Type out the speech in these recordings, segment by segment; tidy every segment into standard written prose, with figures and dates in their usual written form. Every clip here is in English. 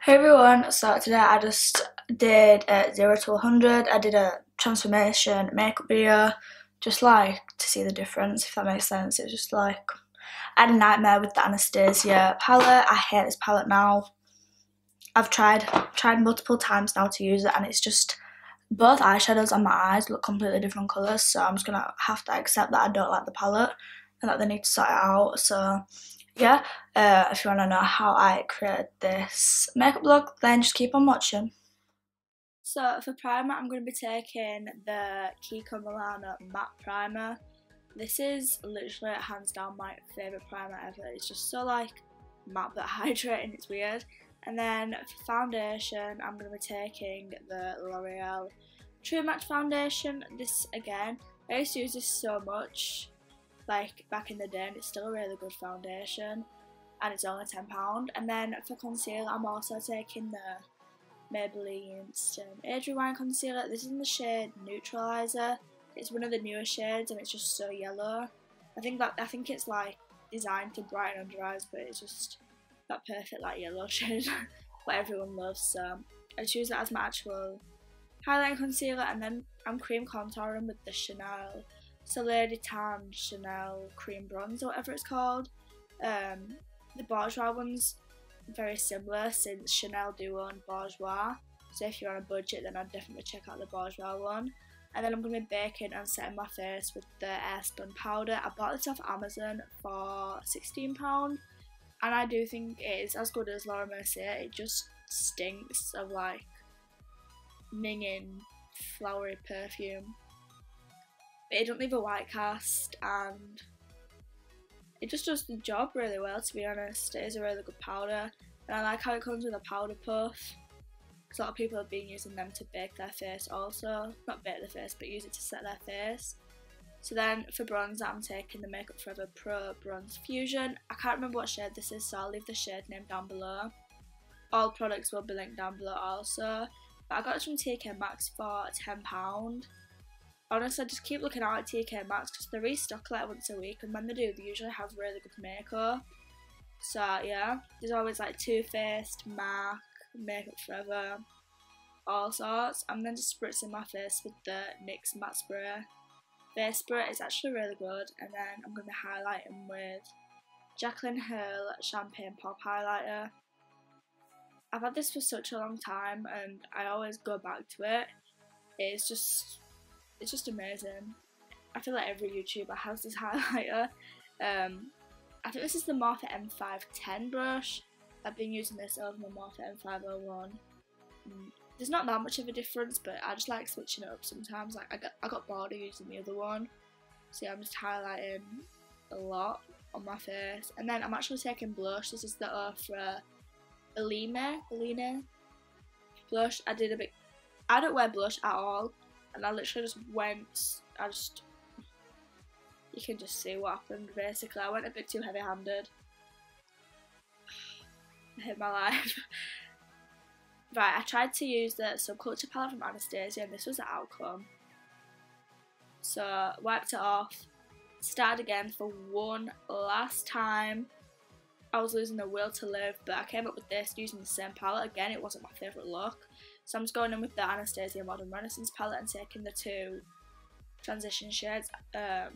Hey everyone, so today I just did 0 to 100. I did a transformation makeup video, just like to see the difference, if that makes sense. It was just like, I had a nightmare with the Anastasia palette. I hate this palette now. I've tried multiple times now to use it, and it's just, both eyeshadows on my eyes look completely different colours, so I'm just gonna have to accept that I don't like the palette and that they need to sort it out. So yeah, if you want to know how I created this makeup look, then just keep on watching. So for primer, I'm going to be taking the Kiko Milano matte primer. This is literally hands down my favourite primer ever. It's just so like matte but hydrating, it's weird. And then for foundation, I'm going to be taking the L'Oreal True Match foundation. This again, I used to use this so much like back in the day, and it's still a really good foundation, and it's only £10. And then for concealer, I'm also taking the Maybelline Age Rewind concealer. This is in the shade Neutralizer. It's one of the newer shades, and it's just so yellow. I think it's like designed to brighten under eyes, but it's just that perfect like yellow shade what everyone loves. So I choose that as my actual highlighting concealer, and then I'm cream contouring with the Chanel Soleil de Tan Chanel Cream Bronze, or whatever it's called. The Bourjois one's very similar, since Chanel do own Bourjois, so if you're on a budget then I'd definitely check out the Bourjois one. And then I'm going to be baking and setting my face with the Airspun powder. I bought this off Amazon for £16, and I do think it is as good as Laura Mercier. It just stinks of like minging flowery perfume. It don't leave a white cast, and it just does the job really well, to be honest. It is a really good powder, and I like how it comes with a powder puff, because a lot of people have been using them to bake their face also. Not bake their face, but use it to set their face. So then for bronzer, I'm taking the Makeup Forever Pro Bronze Fusion. I can't remember what shade this is, so I'll leave the shade name down below. All products will be linked down below also. But I got this from TK Maxx for £10. Honestly, I just keep looking out at TK Maxx because they restock like once a week, and when they do, they usually have really good makeup. So yeah, there's always like Too Faced, MAC, Makeup Forever, all sorts. I'm then just spritzing my face with the NYX matte spray. Face spray is actually really good, and then I'm going to be highlighting with Jaclyn Hill Champagne Pop Highlighter. I've had this for such a long time, and I always go back to it. It's just amazing. I feel like every YouTuber has this highlighter. I think this is the Morphe M510 brush. I've been using this over my Morphe M501. There's not that much of a difference, but I just like switching it up sometimes. Like I got bored of using the other one, so yeah, I'm just highlighting a lot on my face. And then I'm actually taking blush. This is the OFRA Bellini blush. I don't wear blush at all, and I literally just went, you can just see what happened basically. I went a bit too heavy handed. I hate my life. Right, I tried to use the Subculture palette from Anastasia, and this was the outcome. So, wiped it off, started again for one last time. I was losing the will to live, but I came up with this using the same palette. Again, it wasn't my favourite look, so I'm just going in with the Anastasia Modern Renaissance palette and taking the two transition shades. I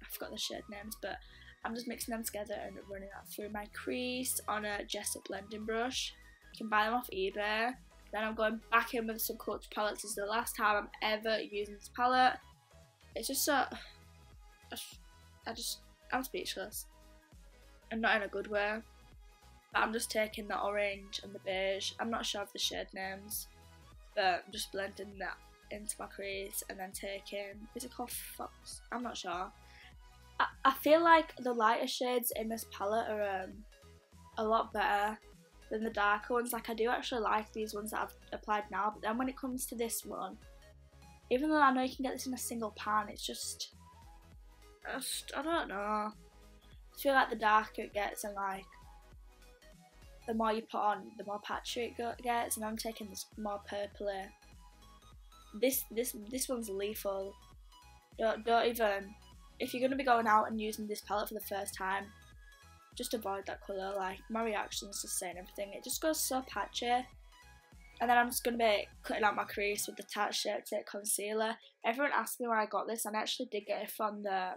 forgot the shade names, but I'm just mixing them together and running that through my crease on a Jessup blending brush. You can buy them off eBay. Then I'm going back in with the Subculture palette. This is the last time I'm ever using this palette. It's just so, I'm speechless, and not in a good way. But I'm just taking the orange and the beige. I'm not sure of the shade names, but I'm just blending that into my crease, and then taking, is it called Fox? I'm not sure. I feel like the lighter shades in this palette are a lot better than the darker ones. Like, I do actually like these ones that I've applied now, but then when it comes to this one, even though I know you can get this in a single pan, it's just I don't know. I feel like the darker it gets, and like the more you put on, the more patchy it gets, and I'm taking this more purpley. This one's lethal. Don't even, if you're gonna be going out and using this palette for the first time, just avoid that colour. Like, my reaction's just saying everything. It just goes so patchy. And then I'm just going to be cutting out my crease with the Tarte Shape Tape Concealer. Everyone asked me where I got this, and I actually did get it from the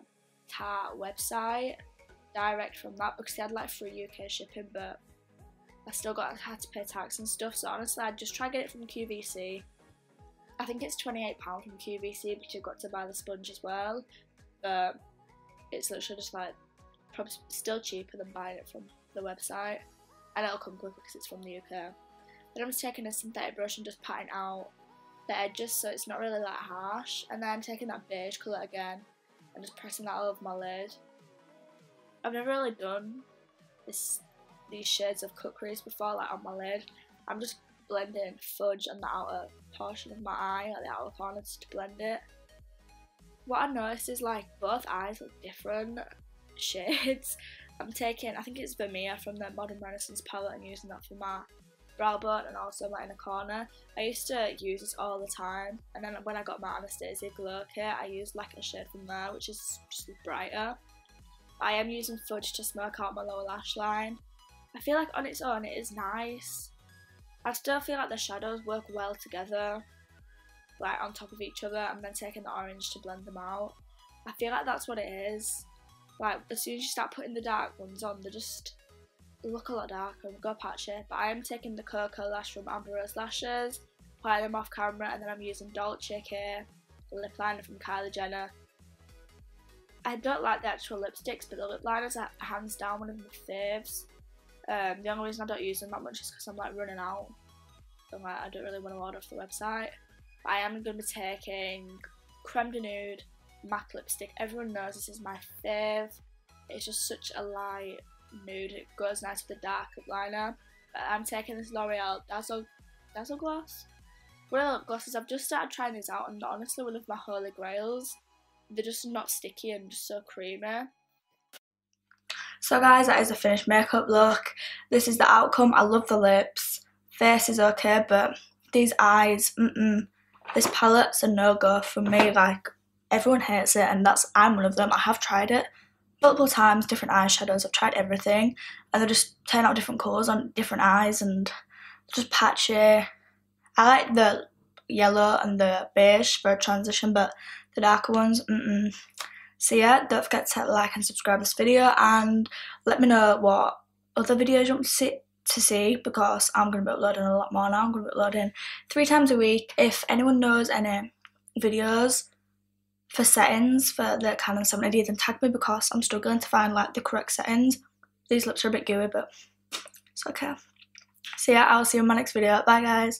Tarte website, direct from that, because they had like free UK shipping, but I still had to pay tax and stuff. So honestly, I'd just try to get it from QVC. I think it's £28 from QVC, but you've got to buy the sponge as well. But it's literally just like, probably still cheaper than buying it from the website, and it'll come quicker because it's from the UK. Then I'm just taking a synthetic brush and just patting out the edges so it's not really that harsh, and then taking that beige colour again and just pressing that all over my lid. I've never really done these shades of cut crease before, like on my lid. I'm just blending fudge on the outer portion of my eye, like the outer corner, just to blend it. What I noticed is like both eyes look different shades. I'm taking, I think it's Vermeer from the Modern Renaissance palette, and using that for my brow bone and also my inner corner. I used to use this all the time, and then when I got my Anastasia Glow Kit, I used like a shade from there, which is just brighter. I am using fudge to smoke out my lower lash line. I feel like on its own it is nice. I still feel like the shadows work well together, like on top of each other, and then taking the orange to blend them out. I feel like that's what it is. Like, as soon as you start putting the dark ones on, they just look a lot darker and go patchy. But I am taking the Cocoa Lash from Amberroselashes, applying them off camera, and then I'm using Dolce K lip liner from Kylie Jenner. I don't like the actual lipsticks, but the lip liners are hands down one of my faves. The only reason I don't use them that much is because I'm like running out. So like, I don't really want to order off the website. But I am going to be taking Creme de Nude matte lipstick. Everyone knows this is my fave. It's just such a light nude. It goes nice with the dark lip liner. But I'm taking this L'Oreal Dazzle Gloss. One of the lip glosses, I've just started trying these out, and honestly one of my holy grails. They're just not sticky and just so creamy. So guys, that is a finished makeup look. This is the outcome. I love the lips. Face is okay, but these eyes, this palette's a no-go for me. Like, everyone hates it, and I'm one of them. I have tried it multiple times, different eyeshadows. I've tried everything, and they just turn out different colours on different eyes, and just patchy. I like the yellow and the beige for a transition, but the darker ones, So yeah, don't forget to like and subscribe this video, and let me know what other videos you want to see, because I'm going to be uploading a lot more now. I'm going to be uploading 3 times a week. If anyone knows any videos for settings for the Canon 7D, then tag me, because I'm struggling to find like the correct settings. These lips are a bit gooey, but it's okay. So yeah, I'll see you in my next video. Bye guys.